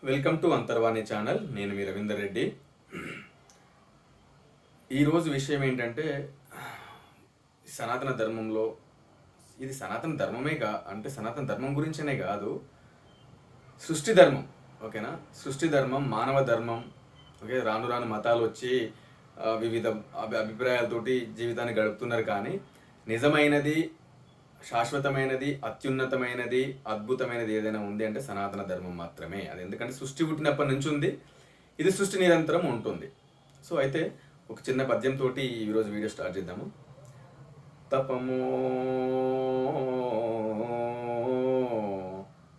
Welcome to అంతర్వాణి channel. నేను మీ రవీందర్ రెడ్డి. ఈరోజు విషయం ఏంటంటే, సనాతన ధర్మంలో ఇది సనాతన ధర్మమే అంటే సనాతన ధర్మం గురించనే కాదు, సృష్టి ధర్మం. ఓకేనా? సృష్టి ధర్మం, మానవ ధర్మం. ఓకే, రాను రాను మతాలు వచ్చి వివిధ అభిప్రాయాలతోటి జీవితాన్ని గడుపుతున్నారు. కానీ నిజమైనది, శాశ్వతమైనది, అత్యున్నతమైనది, అద్భుతమైనది ఏదైనా ఉంది అంటే సనాతన ధర్మం మాత్రమే. అది ఎందుకంటే సృష్టి పుట్టినప్పటి నుంచి ఉంది, ఇది సృష్టి నిరంతరం ఉంటుంది. సో అయితే ఒక చిన్న పద్యంతో ఈరోజు వీడియో స్టార్ట్ చేద్దాము. తపమో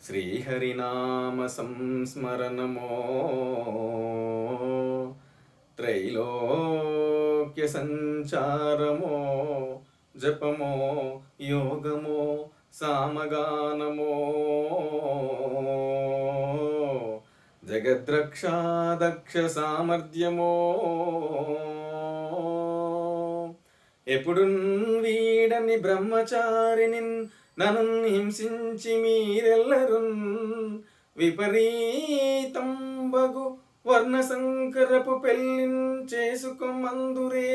శ్రీహరినామ సంస్మరణమో త్రైలోక్య సంచారమో జపమో యోగమో సామగానమో జగద్రక్షాదక్ష సామర్థ్యమో ఎప్పుడు వీడని బ్రహ్మచారిని నన్ను హింసించి మీరెల్లరున్ విపరీతం బగు వర్ణ సంకరపు పెళ్ళిన్ చేసుకోమందురే.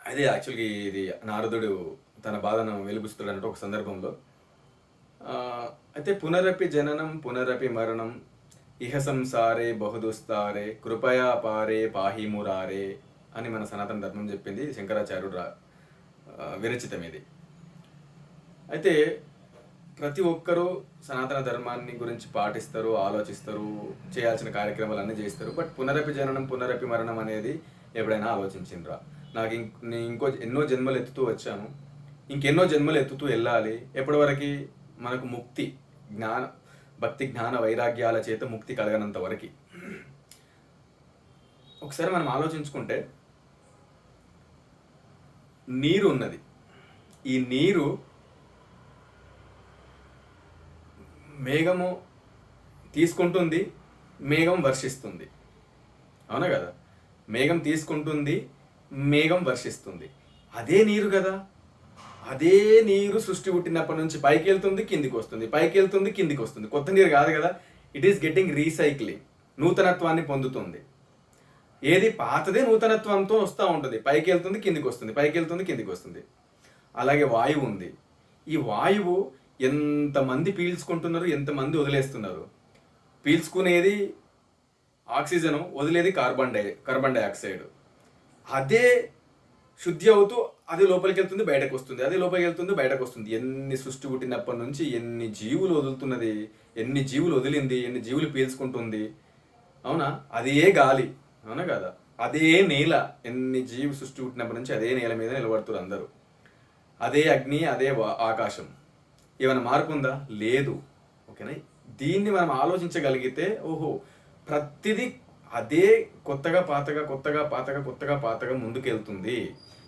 అదే యాక్చువల్గా ఇది నారదుడు తన బాధను వెలుగుస్తాడు అన్నట్టు ఒక సందర్భంలో. అయితే పునరపి జననం పునరపి మరణం ఇహ సంసారే బహుదుస్తారే కృపయా పారే పాహి మురారే అని మన సనాతన ధర్మం చెప్పింది. శంకరాచార్యుడు విరచితం ఇది. అయితే ప్రతి ఒక్కరూ సనాతన ధర్మాన్ని గురించి పాటిస్తారు, ఆలోచిస్తారు, చేయాల్సిన కార్యక్రమాలన్నీ చేస్తారు. బట్ పునరపి జననం పునరపి మరణం అనేది ఎప్పుడైనా ఆలోచించిండ్రా? నాకు ఇంకో ఎన్నో జన్మలు ఎత్తుతూ వచ్చాను, ఇంకెన్నో జన్మలు ఎత్తుతూ వెళ్ళాలి. ఎప్పటివరకు? మనకు ముక్తి, భక్తి జ్ఞాన వైరాగ్యాల చేత ముక్తి కలగనంత వరకు. ఒకసారి మనం ఆలోచించుకుంటే, నీరు ఉన్నది. ఈ నీరు మేఘము తీసుకుంటుంది, మేఘం వర్షిస్తుంది. అవునా కదా? మేఘం తీసుకుంటుంది, మేఘం వర్షిస్తుంది. అదే నీరు కదా. అదే నీరు సృష్టి పుట్టినప్పటి నుంచి పైకి వెళ్తుంది, కిందికి వస్తుంది, పైకి వెళ్తుంది, కిందికి వస్తుంది. కొత్త నీరు కాదు కదా. ఇట్ ఈస్ గెట్టింగ్ రీసైక్లింగ్, నూతనత్వాన్ని పొందుతుంది. ఏది పాతదే నూతనత్వంతో వస్తూ ఉంటుంది. పైకి వెళ్తుంది, కిందికి వస్తుంది, పైకి వెళ్తుంది, కిందికి వస్తుంది. అలాగే వాయువు ఉంది. ఈ వాయువు ఎంతమంది పీల్చుకుంటున్నారు, ఎంతమంది వదిలేస్తున్నారు. పీల్చుకునేది ఆక్సిజను, వదిలేది కార్బన్ డైఆక్సైడ్. అదే శుద్ధి అవుతూ అది లోపలికి వెళ్తుంది, బయటకు వస్తుంది, అది లోపలికి వెళ్తుంది, బయటకు వస్తుంది. ఎన్ని సృష్టి పుట్టినప్పటి నుంచి ఎన్ని జీవులు వదులుతున్నది, ఎన్ని జీవులు వదిలింది, ఎన్ని జీవులు పీల్చుకుంటుంది. అవునా? అదే గాలి. అవునా కదా? అదే నేల. ఎన్ని జీవి సృష్టి పుట్టినప్పటి నుంచి అదే నేల మీద నిలబడుతున్నారు అందరూ. అదే అగ్ని, అదే ఆకాశం. ఏమైనా మార్పు ఉందా? లేదు. ఓకేనా? దీన్ని మనం ఆలోచించగలిగితే, ఓహో, ప్రతిదీ అదే కొత్తగా పాతగా, కొత్తగా పాతగా, కొత్తగా పాతగా ముందుకెళ్తుంది.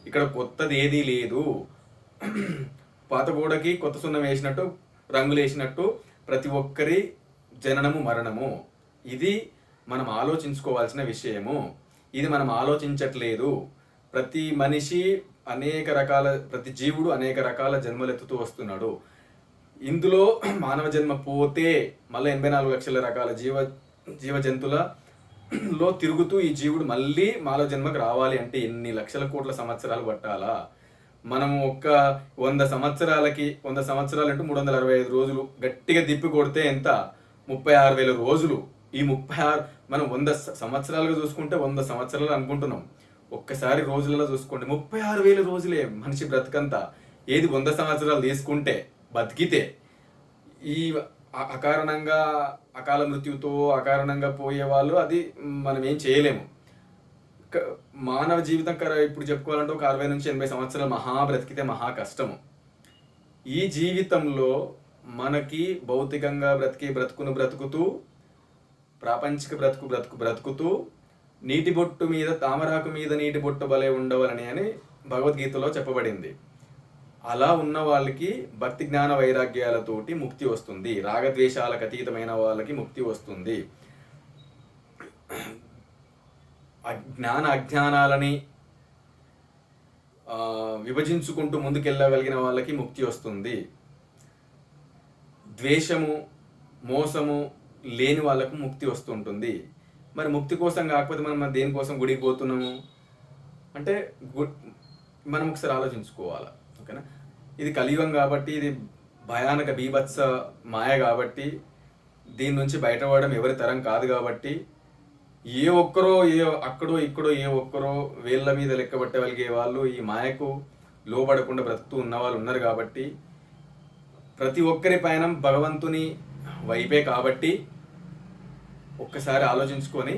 ఇక్కడ కొత్తది ఏదీ లేదు. పాత గోడకి కొత్త సున్నం వేసినట్టు, రంగులు వేసినట్టు ప్రతి ఒక్కరి జననము మరణము. ఇది మనం ఆలోచించుకోవాల్సిన విషయము. ఇది మనం ఆలోచించట్లేదు. ప్రతి మనిషి అనేక రకాల, ప్రతి జీవుడు అనేక రకాల జన్మలెత్తుతూ వస్తున్నాడు. ఇందులో మానవ జన్మ పోతే మళ్ళీ 84 లక్షల రకాల జీవ జంతువులలో తిరుగుతూ ఈ జీవుడు మళ్ళీ మానవ జన్మకు రావాలి అంటే ఎన్ని లక్షల కోట్ల సంవత్సరాలు పట్టాలా? మనము ఒక్క 100 సంవత్సరాలకి, 100 సంవత్సరాలు అంటే 365 రోజులు గట్టిగా తిప్పి కొడితే ఎంత? 36,000 రోజులు. ఈ 36 మనం 100 సంవత్సరాలుగా చూసుకుంటే 100 సంవత్సరాలు అనుకుంటున్నాం. ఒక్కసారి రోజులలో చూసుకోండి, 36,000 రోజులే మనిషి బ్రతకంతా. ఏది 100 సంవత్సరాలు తీసుకుంటే బతికితే, ఈ అకారణంగా అకాల మృత్యుతో అకారణంగా పోయే వాళ్ళు, అది మనం ఏం చేయలేము. మానవ జీవితం ఇప్పుడు చెప్పుకోవాలంటే ఒక 60 నుంచి 80 సంవత్సరాలు మహా బ్రతికితే మహా కష్టము. ఈ జీవితంలో మనకి భౌతికంగా బ్రతుకుతూ, ప్రాపంచిక బ్రతుకుతూ నీటి బొట్టు మీద, తామరాకు మీద నీటి బొట్టు వలె ఉండవాలని అని భగవద్గీతలో చెప్పబడింది. అలా ఉన్న వాళ్ళకి భక్తి జ్ఞాన వైరాగ్యాలతోటి ముక్తి వస్తుంది. రాగద్వేషాలకు అతీతమైన వాళ్ళకి ముక్తి వస్తుంది. జ్ఞాన అజ్ఞానాలని విభజించుకుంటూ ముందుకెళ్ళగలిగిన వాళ్ళకి ముక్తి వస్తుంది. ద్వేషము, మోసము లేని వాళ్ళకు ముక్తి వస్తుంటుంది. మరి ముక్తి కోసం కాకపోతే మనం దేనికోసం గుడికి పోతున్నాము అంటే మనం ఒకసారి ఆలోచించుకోవాలి. ఓకేనా? ఇది కలియుగం కాబట్టి, ఇది భయానక బీభత్స మాయ కాబట్టి, దీని నుంచి బయటపడడం ఎవరి తరం కాదు కాబట్టి, ఏ ఒక్కరో అక్కడో ఇక్కడో ఏ ఒక్కరో వేళ్ళ మీద లెక్కబట్టగలిగే వాళ్ళు ఈ మాయకు లోబడకుండా బ్రతుకుతూ ఉన్న వాళ్ళు ఉన్నారు కాబట్టి, ప్రతి ఒక్కరి పైన భగవంతుని వైపే కాబట్టి ఒక్కసారి ఆలోచించుకొని,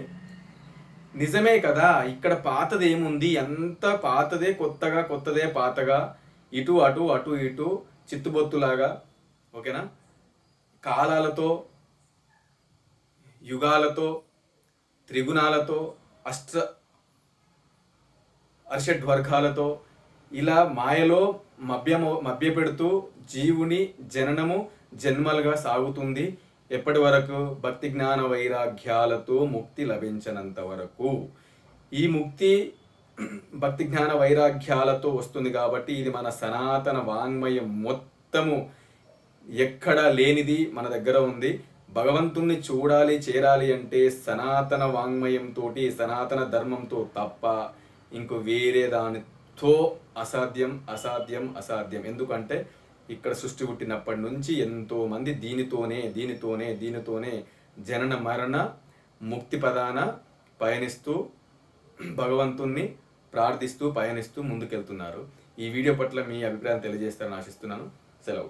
నిజమే కదా ఇక్కడ పాతది ఏముంది, ఎంత పాతదే కొత్తగా, కొత్తదే పాతగా, ఇటు అటు అటు ఇటు చిత్తుబొత్తులాగా, ఓకేనా, కాలాలతో, యుగాలతో, త్రిగుణాలతో, అర్షడ్వర్గాలతో ఇలా మాయలో మభ్యపెడుతూ జీవుని జననము జన్మలుగా సాగుతుంది. ఎప్పటి వరకు? భక్తి జ్ఞాన వైరాగ్యాలతో ముక్తి లభించనంత వరకు. ఈ ముక్తి భక్తి జ్ఞాన వైరాగ్యాలతో వస్తుంది కాబట్టి ఇది మన సనాతన వాంగ్మయం మొత్తము ఎక్కడా లేనిది మన దగ్గర ఉంది. భగవంతుణ్ణి చూడాలి, చేరాలి అంటే సనాతన వాంగ్మయంతో, సనాతన ధర్మంతో తప్ప ఇంకో వేరే దానితో అసాధ్యం, అసాధ్యం, అసాధ్యం. ఎందుకంటే ఇక్కడ సృష్టి పుట్టినప్పటి నుంచి ఎంతో మంది దీనితోనే జనన మరణ ముక్తి పదాన పయనిస్తూ భగవంతుణ్ణి ప్రార్థిస్తూ పయనిస్తూ ముందుకెళ్తున్నారు. ఈ వీడియో పట్ల మీ అభిప్రాయం తెలియజేస్తారని ఆశిస్తున్నాను. సెలవు.